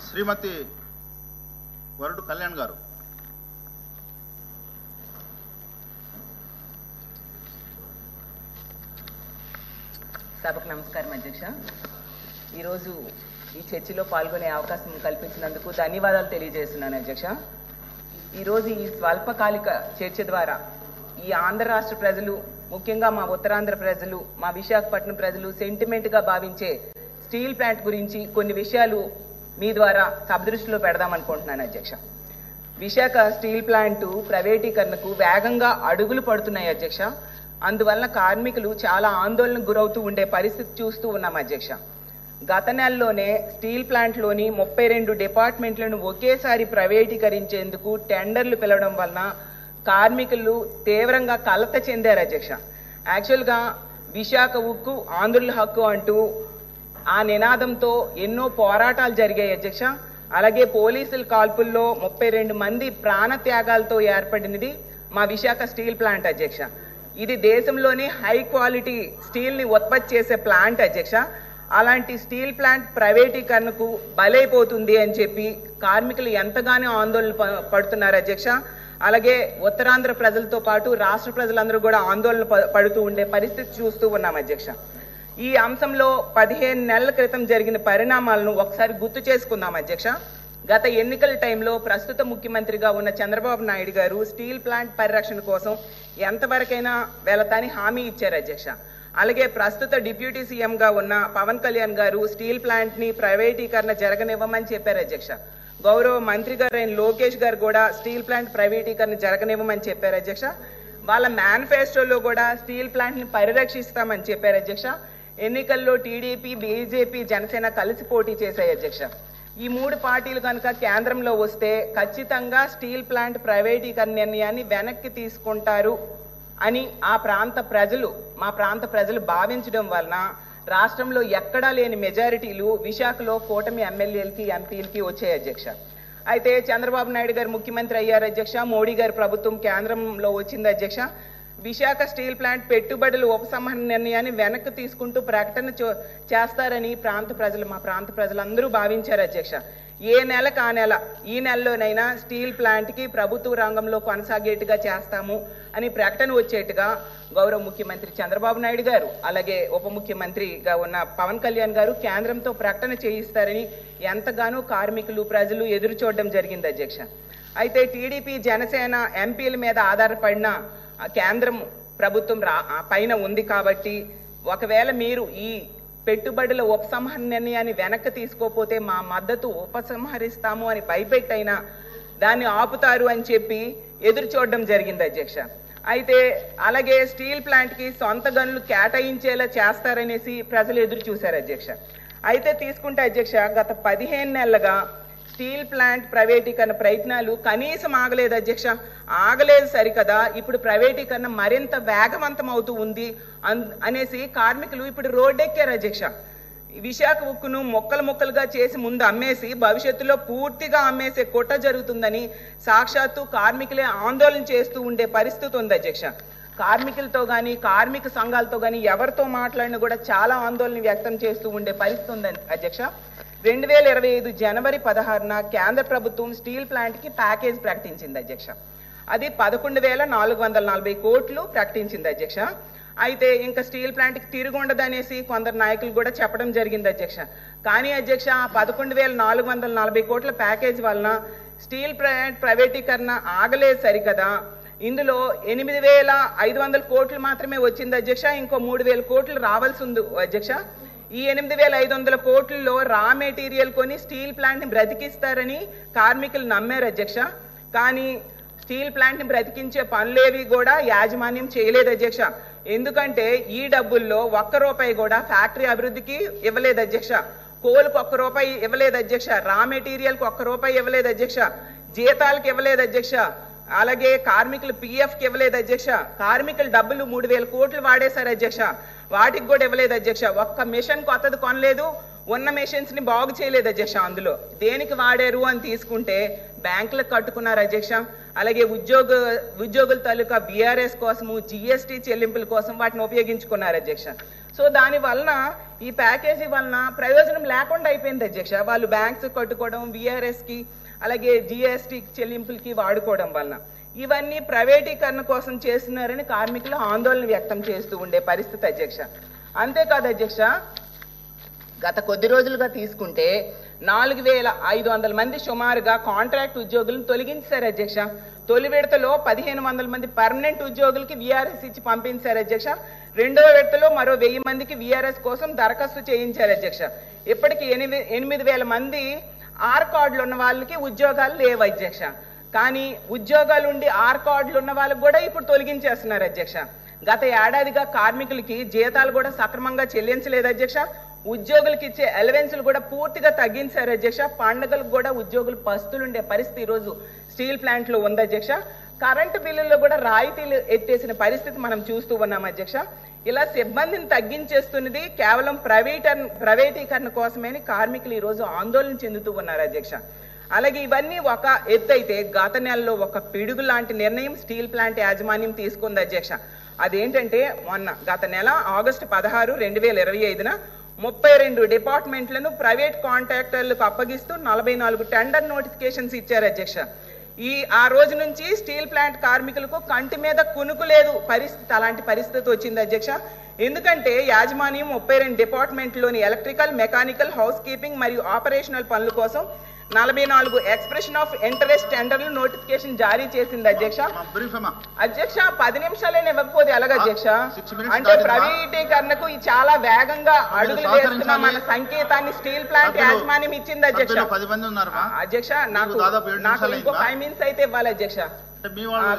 శ్రీమతి వరుడు కళ్యాణ్ గారు. సభకు నమస్కారం అధ్యక్ష. ఈరోజు ఈ చర్చలో పాల్గొనే అవకాశం కల్పించినందుకు ధన్యవాదాలు తెలియజేస్తున్నాను అధ్యక్ష. ఈరోజు ఈ స్వల్పకాలిక చర్చ ద్వారా ఈ ఆంధ్ర రాష్ట్ర ప్రజలు, ముఖ్యంగా మా ఉత్తరాంధ్ర ప్రజలు, మా విశాఖపట్నం ప్రజలు సెంటిమెంట్గా భావించే స్టీల్ ప్లాంట్ గురించి కొన్ని విషయాలు మీ ద్వారా సభ దృష్టిలో పెడదామనుకుంటున్నాను అధ్యక్ష. విశాఖ స్టీల్ ప్లాంటు ప్రైవేటీకరణకు వేగంగా అడుగులు పడుతున్నాయి అధ్యక్ష. అందువలన కార్మికులు చాలా ఆందోళనకు గురవుతూ ఉండే పరిస్థితి చూస్తూ ఉన్నాం అధ్యక్ష. గత నెలలోనే స్టీల్ ప్లాంట్లోని 32 డిపార్ట్మెంట్లను ఒకేసారి ప్రైవేటీకరించేందుకు టెండర్లు పిలవడం వలన కార్మికులు తీవ్రంగా కలత చెందారు అధ్యక్ష. యాక్చువల్గా విశాఖ ఉక్కు ఆంధ్రుల హక్కు అంటూ ఆ నినాదంతో ఎన్నో పోరాటాలు జరిగాయి అధ్యక్ష. అలాగే పోలీసుల కాల్పుల్లో 32 మంది ప్రాణత్యాగాలతో ఏర్పడినది మా విశాఖ స్టీల్ ప్లాంట్ అధ్యక్ష. ఇది దేశంలోనే హై క్వాలిటీ స్టీల్ని ఉత్పత్తి చేసే ప్లాంట్ అధ్యక్ష. అలాంటి స్టీల్ ప్లాంట్ ప్రైవేటీకరణకు బలైపోతుంది అని చెప్పి కార్మికులు ఎంతగానో ఆందోళన పడుతున్నారు అధ్యక్ష. అలాగే ఉత్తరాంధ్ర ప్రజలతో పాటు రాష్ట్ర ప్రజలందరూ కూడా ఆందోళన పడుతూ ఉండే పరిస్థితి చూస్తూ ఉన్నాం అధ్యక్ష. ఈ అంశంలో 15 నెలల క్రితం జరిగిన పరిణామాలను ఒకసారి గుర్తు చేసుకుందాం అధ్యక్ష. గత ఎన్నికల టైంలో ప్రస్తుత ముఖ్యమంత్రిగా ఉన్న చంద్రబాబు నాయుడు గారు స్టీల్ ప్లాంట్ పరిరక్షణ కోసం ఎంతవరకైనా వెళతాని హామీ ఇచ్చారు అధ్యక్ష. అలాగే ప్రస్తుత డిప్యూటీ సీఎంగా ఉన్న పవన్ కళ్యాణ్ గారు స్టీల్ ప్లాంట్ని ప్రైవేటీకరణ జరగనివ్వమని చెప్పారు అధ్యక్ష. గౌరవ మంత్రి గారు అయిన లోకేష్ గారు కూడా స్టీల్ ప్లాంట్ ప్రైవేటీకరణ జరగనివ్వమని చెప్పారు అధ్యక్ష. వాళ్ళ మేనిఫెస్టోలో కూడా స్టీల్ ప్లాంట్ని పరిరక్షిస్తామని చెప్పారు అధ్యక్ష. ఎన్నికల్లో టీడీపీ, బీజేపీ, జనసేన కలిసి పోటీ చేశాయి అధ్యక్ష. ఈ 3 పార్టీలు కనుక కేంద్రంలో వస్తే ఖచ్చితంగా స్టీల్ ప్లాంట్ ప్రైవేటీకరణ నిర్ణయాన్ని వెనక్కి తీసుకుంటారు అని మా ప్రాంత ప్రజలు భావించడం వలన రాష్ట్రంలో ఎక్కడా లేని మెజారిటీలు విశాఖలో కూటమి ఎమ్మెల్యేలకి, ఎంపీలకి వచ్చాయి అధ్యక్ష. అయితే చంద్రబాబు నాయుడు గారు ముఖ్యమంత్రి అయ్యారు అధ్యక్ష. మోడీ గారి ప్రభుత్వం కేంద్రంలో వచ్చింది అధ్యక్ష. విశాఖ స్టీల్ ప్లాంట్ పెట్టుబడులు ఉపసంహరణ నిర్ణయాన్ని వెనక్కి తీసుకుంటూ ప్రకటన చేస్తారని మా ప్రాంత ప్రజలందరూ భావించారు అధ్యక్ష. ఏ నెలకు ఆ నెల, ఈ నెలలోనైనా స్టీల్ ప్లాంట్కి ప్రభుత్వ రంగంలో కొనసాగేట్టుగా చేస్తాము అని ప్రకటన వచ్చేట్టుగా గౌరవ ముఖ్యమంత్రి చంద్రబాబు నాయుడు గారు, అలాగే ఉప ముఖ్యమంత్రిగా ఉన్న పవన్ కళ్యాణ్ గారు కేంద్రంతో ప్రకటన చేయిస్తారని ఎంతగానో కార్మికులు, ప్రజలు ఎదురు చూడడం జరిగింది అధ్యక్ష. అయితే టీడీపీ, జనసేన ఎంపీల మీద ఆధారపడిన కేంద్రం ప్రభుత్వం పైన ఉంది కాబట్టి ఒకవేళ మీరు ఈ పెట్టుబడుల ఉపసంహరణ నిర్ణయాన్ని వెనక్కి తీసుకోకపోతే మా మద్దతు ఉపసంహరిస్తాము అని భయపెట్టైనా దాన్ని ఆపుతారు అని చెప్పి ఎదురు చూడడం జరిగింది అధ్యక్ష. అయితే అలాగే స్టీల్ ప్లాంట్కి సొంత గనులు కేటాయించేలా చేస్తారనేసి ప్రజలు ఎదురు చూశారు అధ్యక్ష. అయితే తీసుకుంటే అధ్యక్ష, గత 15 నెలలుగా స్టీల్ ప్లాంట్ ప్రైవేటీకరణ ప్రయత్నాలు కనీసం ఆగలేదు అధ్యక్ష. ఆగలేదు సరికదా, ఇప్పుడు ప్రైవేటీకరణ మరింత వేగవంతం అవుతూ ఉంది అనేసి కార్మికులు ఇప్పుడు రోడ్డెక్కారు అధ్యక్ష. విశాఖ ఉక్కును ముక్కలుగా చేసి ముందు అమ్మేసి భవిష్యత్తులో పూర్తిగా అమ్మేసే కుట్ర జరుగుతుందని సాక్షాత్తు కార్మికులే ఆందోళన చేస్తూ ఉండే పరిస్థితి ఉంది అధ్యక్ష. కార్మికులతో కానీ, కార్మిక సంఘాలతో కానీ ఎవరితో మాట్లాడినా కూడా చాలా ఆందోళన వ్యక్తం చేస్తూ ఉండే పరిస్థితి ఉంది అధ్యక్ష. 2025 జనవరి 16న కేంద్ర ప్రభుత్వం స్టీల్ ప్లాంట్కి ప్యాకేజ్ ప్రకటించింది అధ్యక్ష. అది 11,440 కోట్లు ప్రకటించింది అధ్యక్ష. అయితే ఇంకా స్టీల్ ప్లాంట్కి తిరుగుండదనేసి కొందరు నాయకులు కూడా చెప్పడం జరిగింది అధ్యక్ష. కానీ అధ్యక్ష, ఆ 11,440 కోట్ల ప్యాకేజ్ వలన స్టీల్ ప్లాంట్ ప్రైవేటీకరణ ఆగలేదు సరికదా. ఇందులో 8,500 కోట్లు మాత్రమే వచ్చింది అధ్యక్ష. ఇంకో 3,000 కోట్లు రావాల్సి ఉంది అధ్యక్ష. ఈ 8,500 కోట్లలో రా మెటీరియల్ కొని స్టీల్ ప్లాంట్ని బ్రతికిస్తారని కార్మికులు నమ్మారు అధ్యక్ష. కానీ స్టీల్ ప్లాంట్ని బ్రతికించే పనులేవి కూడా యాజమాన్యం చేయలేదు అధ్యక్ష. ఎందుకంటే ఈ డబ్బుల్లో ₹1 కూడా ఫ్యాక్టరీ అభివృద్ధికి ఇవ్వలేదు అధ్యక్ష. కోల్కి ₹1 ఇవ్వలేదు అధ్యక్ష. రా మెటీరియల్కి ₹1 ఇవ్వలేదు అధ్యక్ష. జీతాలకు ఇవ్వలేదు అధ్యక్ష. అలాగే కార్మికులు PFకి ఇవ్వలేదు అధ్యక్ష. కార్మికుల డబ్బులు 3,000 కోట్లు వాడేశారు అధ్యక్ష. వాటికి కూడా ఇవ్వలేదు అధ్యక్ష. ఒక్క మిషన్ కొత్తది కొనలేదు, ఉన్న మెషిన్స్ని బాగు చేయలేదు అధ్యక్ష. అందులో దేనికి వాడారు అని తీసుకుంటే బ్యాంకులకు కట్టుకున్నారు అధ్యక్ష. అలాగే ఉద్యోగుల తాలూకా BRS కోసము, GST చెల్లింపుల కోసం వాటిని ఉపయోగించుకున్నారు అధ్యక్ష. సో దాని వలన ఈ ప్యాకేజీ వలన ప్రయోజనం లేకుండా అయిపోయింది అధ్యక్ష. వాళ్ళు బ్యాంక్స్ కట్టుకోవడం, విఆర్ఎస్కి అలాగే జిఎస్టీ చెల్లింపులకి వాడుకోవడం వలన ఇవన్నీ ప్రైవేటీకరణ కోసం చేస్తున్నారని కార్మికులు ఆందోళన వ్యక్తం చేస్తూ ఉండే పరిస్థితి అధ్యక్ష. అంతేకాదు అధ్యక్ష, గత కొద్ది రోజులుగా తీసుకుంటే 4500 మంది సుమారుగా కాంట్రాక్ట్ ఉద్యోగులను తొలగించారు అధ్యక్ష. తొలి విడతలో 1500 మంది పర్మనెంట్ ఉద్యోగులకి విఆర్ఎస్ ఇచ్చి పంపించారు అధ్యక్ష. రెండవ విడతలో మరో 1000 మందికి విఆర్ఎస్ కోసం దరఖాస్తు చేయించారు అధ్యక్ష. ఇప్పటికి 8000 మంది ఆర్ కార్డులు ఉన్న వాళ్ళకి ఉద్యోగాలు లేవు అధ్యక్ష. కానీ ఉద్యోగాలు ఉండి ఆర్ కార్డులు ఉన్న వాళ్ళకి కూడా ఇప్పుడు తొలగించేస్తున్నారు అధ్యక్ష. గత ఏడాదిగా కార్మికులకి జీతాలు కూడా సక్రమంగా చెల్లించలేదు అధ్యక్ష. ఉద్యోగులకు ఇచ్చే అలవెన్సులు కూడా పూర్తిగా తగ్గించారు అధ్యక్ష. పండుగలకు కూడా ఉద్యోగులు పస్తులుండే పరిస్థితి ఈరోజు స్టీల్ ప్లాంట్ లో ఉంది అధ్యక్ష. కరెంటు బిల్లుల్లో కూడా రాయితీలు ఎత్తేసిన పరిస్థితి మనం చూస్తూ ఉన్నాం అధ్యక్ష. ఇలా సిబ్బందిని తగ్గించేస్తున్నది కేవలం ప్రైవేటీకరణ కోసమే కార్మికులు ఈరోజు ఆందోళన చెందుతూ ఉన్నారు అధ్యక్ష. అలాగే ఇవన్నీ ఒక ఎత్తు అయితే గత నెలలో ఒక పిడుగు లాంటి నిర్ణయం స్టీల్ ప్లాంట్ యాజమాన్యం తీసుకుంది అధ్యక్ష. అదేంటంటే గత నెల ఆగస్టు 16, 2025న 32 డిపార్ట్మెంట్లను ప్రైవేట్ కాంట్రాక్టర్లకు అప్పగిస్తూ 44 టెండర్ నోటిఫికేషన్స్ ఇచ్చారు అధ్యక్ష. ఆ రోజు నుంచి స్టీల్ ప్లాంట్ కార్మికులకు కంటి మీద కునుకు లేదు పరిస్థితి, అలాంటి పరిస్థితి వచ్చింది అధ్యక్ష. ఎందుకంటే యాజమాన్యం 32 డిపార్ట్మెంట్లోని ఎలక్ట్రికల్, మెకానికల్, హౌస్ కీపింగ్ మరియు ఆపరేషనల్ పనుల కోసం 44 ఎక్స్ప్రెషన్ ఆఫ్ ఇంట్రెస్ట్ టెండర్లు నోటిఫికేషన్ జారీ చేసింది అధ్యక్ష. అధ్యక్ష 10 నిమిషాలైనా ఇవ్వకపోతే ఎలాగ అధ్యక్ష? అంటే ప్రైవేటీకరణకు చాలా వేగంగా అడుగులు వేస్తున్న మన సంకేతాన్ని స్టీల్ ప్లాంట్ యాజమాన్యం ఇచ్చింది అధ్యక్ష. అధ్యక్ష నాకు ఇంకో 5 మినిట్స్ అయితే ఇవ్వాలి అధ్యక్ష.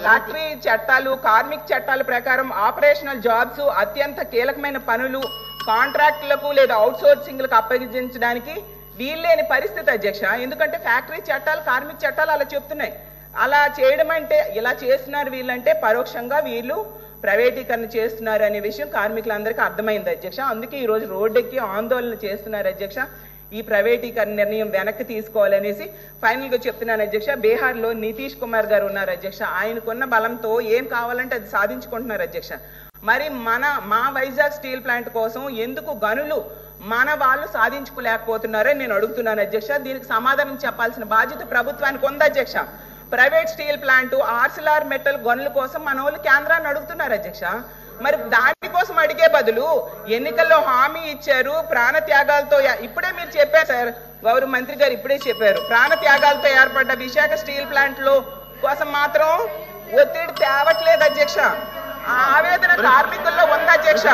ఫ్యాక్టరీ చట్టాలు, కార్మిక చట్టాల ప్రకారం ఆపరేషనల్ జాబ్స్ అత్యంత కీలకమైన పనులు కాంట్రాక్టులకు లేదా అవుట్ సోర్సింగ్లకు అప్పగించడానికి వీల్లేని పరిస్థితి అధ్యక్ష. ఎందుకంటే ఫ్యాక్టరీ చట్టాలు, కార్మిక చట్టాలు అలా చెప్తున్నాయి. అలా చేయడం అంటే ఇలా చేస్తున్నారు వీళ్ళంటే పరోక్షంగా వీళ్ళు ప్రైవేటీకరణ చేస్తున్నారు అనే విషయం కార్మికులందరికీ అర్థమైంది అధ్యక్ష. అందుకే ఈరోజు రోడ్డెక్కి ఆందోళన చేస్తున్నారు అధ్యక్ష. ఈ ప్రైవేటీకరణ నిర్ణయం వెనక్కి తీసుకోవాలనేసి ఫైనల్గా చెప్తున్నాను అధ్యక్ష. బీహార్లో నితీష్ కుమార్ గారు ఉన్నారు అధ్యక్ష. ఆయనకున్న బలంతో ఏం కావాలంటే అది సాధించుకుంటున్నారు అధ్యక్ష. మరి మా వైజాగ్ స్టీల్ ప్లాంట్ కోసం ఎందుకు గనులు మన వాళ్ళు సాధించుకోలేకపోతున్నారని నేను అడుగుతున్నాను అధ్యక్ష. దీనికి సమాధానం చెప్పాల్సిన బాధ్యత ప్రభుత్వానికి ఉంది అధ్యక్ష. Private steel plant Arcelor metal గనుల కోసం మన వాళ్ళు కేంద్రాన్ని అడుగుతున్నారు అధ్యక్ష. మరి దానికోసం అడిగే బదులు ఎన్నికల్లో హామీ ఇచ్చారు ప్రాణ త్యాగాలతో. ఇప్పుడే మీరు చెప్పారు సార్, గౌరవ మంత్రి గారు ఇప్పుడే చెప్పారు, ప్రాణ త్యాగాలతో ఏర్పడ్డ విశాఖ స్టీల్ ప్లాంట్ లో కోసం మాత్రం ఒత్తిడి తేవట్లేదు అధ్యక్ష. ఆవేదన కార్మికుల్లో ఉంది అధ్యక్ష.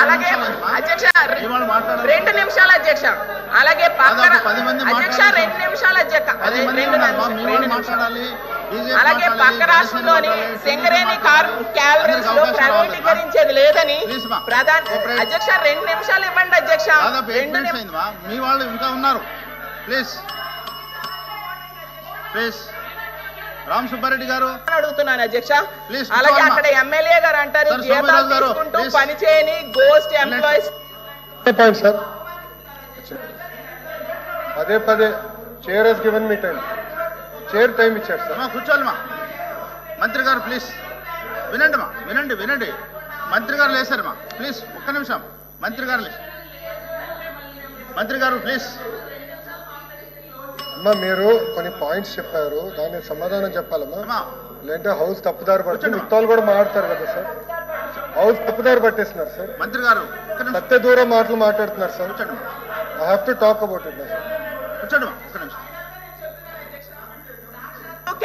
అలాగే అధ్యక్ష 2 నిమిషాలు అధ్యక్ష. అలాగే అధ్యక్ష 2 నిమిషాలు అధ్యక్ష. అలాగే పక్క రాష్ట్రంలోని సింగరేణి క్యాలరీస్ లో ప్రైవేటీకరించేది లేదని అధ్యక్ష 2 నిమిషాలు ఇవ్వండి అధ్యక్ష. మీ వాళ్ళు ఇంకా ఉన్నారు, ప్లీజ్ ప్లీజ్. రామ్ సుబ్బారెడ్డి గారు అడుగుతున్నాను అధ్యక్ష. అలాగే అక్కడ ఎమ్మెల్యే గారు అంటారు జీతాలు తీసుకుంటూ పని చేయని గోస్ట్ ఎంప్లాయీస్. సార్ పదే chair has given me time, chair time ఇచ్చారు సార్. కూర్చోవాలి మా మంత్రి గారు, ప్లీజ్ వినండి మా, వినండి. మంత్రి గారు లేసారు మా, ప్లీజ్ ఒక్క నిమిషం. మంత్రి గారు ప్లీజ్. అమ్మా మీరు కొన్ని పాయింట్స్ చెప్పారు, దానికి సమాధానం చెప్పాలమ్మా. లేదంటే హౌస్ తప్పుదారి పడుతుంది. మిగతాలు కూడా మాట్లాడతారు కదా సార్. హౌస్ తప్పుదారి పట్టేస్తున్నారు సార్. మంత్రి గారు సత్య దూరం మాటలు మాట్లాడుతున్నారు sir. I have to talk about it sir. కూర్చోండి ఒక్క నిమిషం.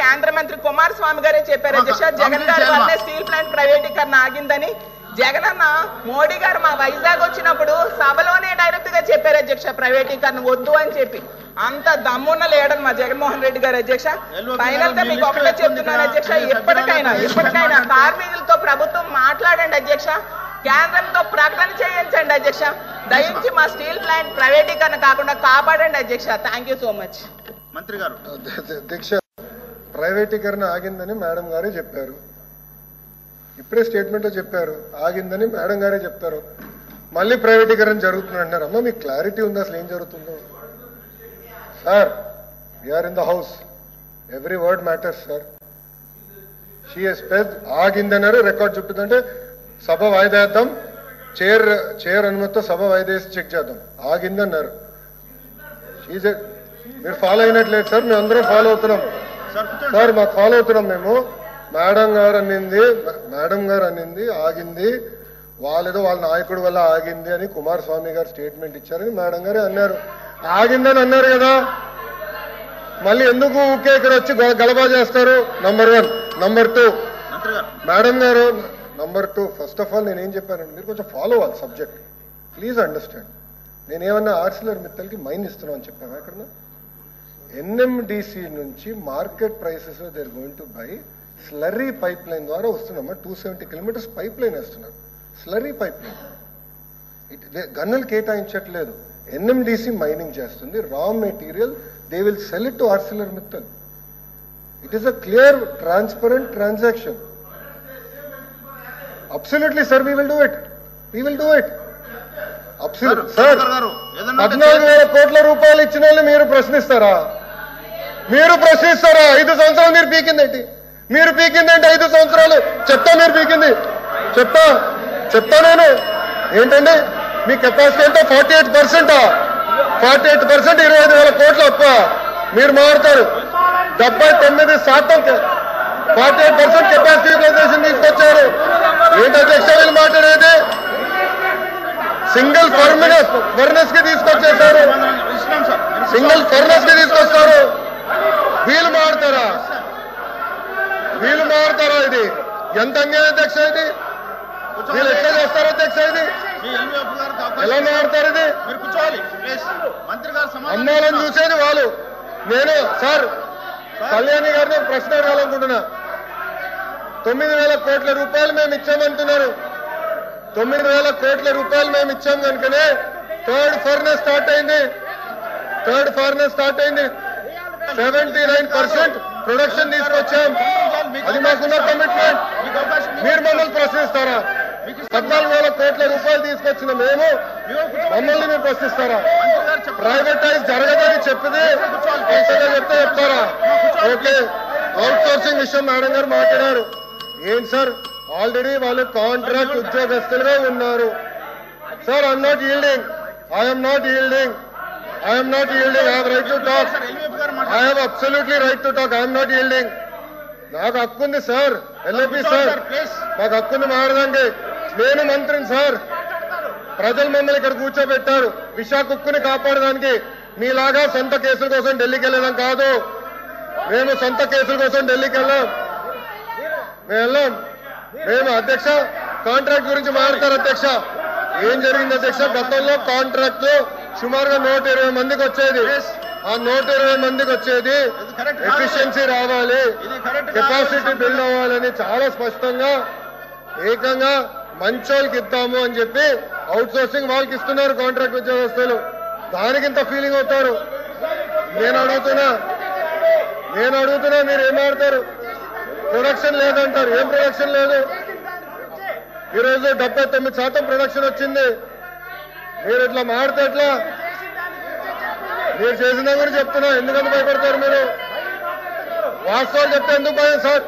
కేంద్ర మంత్రి కుమారస్వామి గారే చెప్పారు అధ్యక్ష, జగన్ గారి వల్లే స్టీల్ ప్లాంట్ ప్రైవేటీకరణ ఆగిందని. జగన్ అన్న మోడీ గారు మా వైజాగ్ వచ్చినప్పుడు సభలోనే డైరెక్ట్ గా చెప్పారు అధ్యక్ష ప్రైవేటీకరణ వద్దు అని చెప్పి. అంత దమ్మున్న లీడర్ మా జగన్మోహన్ రెడ్డి గారు అధ్యక్ష. ఫైనల్ గా మీకు ఒకటే చెప్తున్నాను అధ్యక్ష, ఎప్పటికైనా కార్మికులతో ప్రభుత్వం మాట్లాడండి అధ్యక్ష. కేంద్రంతో ప్రకటన చేయించండి అధ్యక్ష. దయించి మా స్టీల్ ప్లాంట్ ప్రైవేటీకరణ కాకుండా కాపాడండి అధ్యక్ష. Thank you so much. మంత్రి గారు అధ్యక్ష ప్రైవేటీకరణ ఆగిందని మేడం గారే చెప్పారు. ఇప్పుడే స్టేట్మెంట్లో చెప్పారు ఆగిందని మేడం గారే చెప్తారు. మళ్ళీ ప్రైవేటీకరణ జరుగుతుంది అంటారు. అమ్మ మీకు క్లారిటీ ఉంది అసలు ఏం జరుగుతుందో? Sir we're in the house, every word matters sir. She హెస్ స్పెడ్ ఆగిందన్నారు, రికార్డ్ చుట్టుందంటే సభ వాయిదా వేద్దాం, చైర్ అనుమతితో సభ వాయిదేసి చెక్ చేద్దాం. ఆగిందన్నారు. మీరు ఫాలో అయినట్లేదు సార్, మేము అందరం ఫాలో అవుతున్నాం సార్, మాకు ఫాలో అవుతున్నాం మేము. మేడం గారు అనింది ఆగింది, వాళ్ళేదో వాళ్ళ నాయకుడి వల్ల ఆగింది అని కుమారస్వామి గారు స్టేట్మెంట్ ఇచ్చారని మేడం గారే అన్నారు. ఆగిందని అన్నారు కదా, మళ్ళీ ఎందుకు ఊకే ఇక్కడ వచ్చి గలబా చేస్తారు? నంబర్ 1. నంబర్ 2 మేడం గారు, నంబర్ 2 ఫస్ట్ ఆఫ్ ఆల్ నేనేం చెప్పానండి, మీరు కొంచెం ఫాలో అవ్వాలి సబ్జెక్ట్, ప్లీజ్ అండర్స్టాండ్. నేనేమన్నా ఆర్సిలర్ మిత్తల్కి మైన్ ఇస్తున్నాం అని చెప్పాను ఎక్కడ? ఎన్ఎండిసి నుంచి market prices they are going to buy slurry pipe line ద్వారా వస్తున్నామా. 270 కిలోమీటర్స్ పైప్ లైన్ వేస్తున్నారు, స్లర్రీ పైప్ లైన్. గన్నులు కేటాయించట్లేదు, ఎన్ఎండిసి మైనింగ్ చేస్తుంది. Raw material they will sell it to Arcelor Mittal. It is a clear transparent transaction. Absolutely sir, we will do it. Sir 14,000 కోట్ల రూపాయలు ఇచ్చిన వాళ్ళు మీరు ప్రశ్నిస్తారా? 5 సంవత్సరాలు మీరు పీకిందేంటి? 5 సంవత్సరాలు చెప్తా, మీరు పీకింది చెప్తా నేను ఏంటండి? మీ కెపాసిటీ అంటే 48%. 25,000 కోట్ల అప్ప మీరు మారుతారు. 79% 48% కెపాసిటీ యూటిలైజేషన్ తీసుకొచ్చారు. ఏంటి అధ్యక్ష వీళ్ళు మాట్లాడేది? సింగిల్ ఫర్నెస్ కి తీసుకొచ్చేసారు, తీసుకొస్తారు. వీళ్ళు మారుతారా? ఇది ఎంత అన్యాయం అధ్యక్ష? ఇది వీళ్ళు ఎట్లా చేస్తారు అధ్యక్ష? ఇది ఎలా మారుతారు? ఇది అమ్మాలని చూసేది వాళ్ళు. నేను సార్ కళ్యాణి గారిని ప్రశ్న అడగాలనుకుంటున్నా. 9,000 కోట్ల రూపాయలు మేము ఇచ్చామంటున్నారు. 9,000 కోట్ల రూపాయలు మేము ఇచ్చాం కనుకనే థర్డ్ ఫర్నెస్ స్టార్ట్ అయింది. 79% ప్రొడక్షన్ తీసుకొచ్చాం. అది మాకున్న కమిట్మెంట్. మీరు మమ్మల్ని ప్రశ్నిస్తారా? 14,000 కోట్ల రూపాయలు తీసుకొచ్చిన మేము మమ్మల్ని మీరు ప్రశ్నిస్తారా? ప్రైవేటైజ్ జరగదని చెప్పింది చెప్తారా? ఓకే, అవుట్ సోర్సింగ్ విషయం మేడం గారు మాట్లాడారు. ఏంటి సార్, ఆల్రెడీ వాళ్ళు కాంట్రాక్ట్ ఉద్యోగస్తులుగా ఉన్నారు. Sir I'm not yielding. I have right to talk. I have absolutely right to talk. I am not yielding. నాకు హక్కుంది సార్, ఎల్ఏపీ సార్, మాకు హక్కుంది మారదండి. నేను మంత్రిని సార్, ప్రజలు మమ్మల్ని ఇక్కడ కూర్చోబెట్టారు విశాఖ ఉక్కుని కాపాడడానికి. మీలాగా సొంత కేసుల కోసం ఢిల్లీకి వెళ్ళడం కాదు. మేము సొంత కేసుల కోసం ఢిల్లీకి వెళ్ళాం. మేము అధ్యక్ష కాంట్రాక్ట్ గురించి మాట్లాడతారు అధ్యక్ష. ఏం జరిగింది అధ్యక్ష? గతంలో కాంట్రాక్ట్ లో సుమారుగా 120 మందికి వచ్చేది. ఆ 120 మందికి వచ్చేది ఎఫిషియన్సీ రావాలి, కెపాసిటీ బిల్డ్ అవ్వాలని చాలా స్పష్టంగా ఏకంగా మంచోళ్ళకి ఇద్దాము అని చెప్పి అవుట్ సోర్సింగ్ వాళ్ళకి ఇస్తున్నారు కాంట్రాక్ట్ ఉద్యోగస్తులు. దానికింత ఫీలింగ్ అవుతారు. నేను అడుగుతున్నా మీరు ఏమాడతారు? ప్రొడక్షన్ లేదంటారు. ఏం ప్రొడక్షన్ లేదు? ఈరోజు 79% ప్రొడక్షన్ వచ్చింది. మీరు ఇట్లా మాడితే ఎట్లా? మీరు చేసిన గురించి చెప్తున్నా, ఎందుకంత భయపడతారు మీరు? వాస్తవాలు చెప్తే ఎందుకు భయం సార్?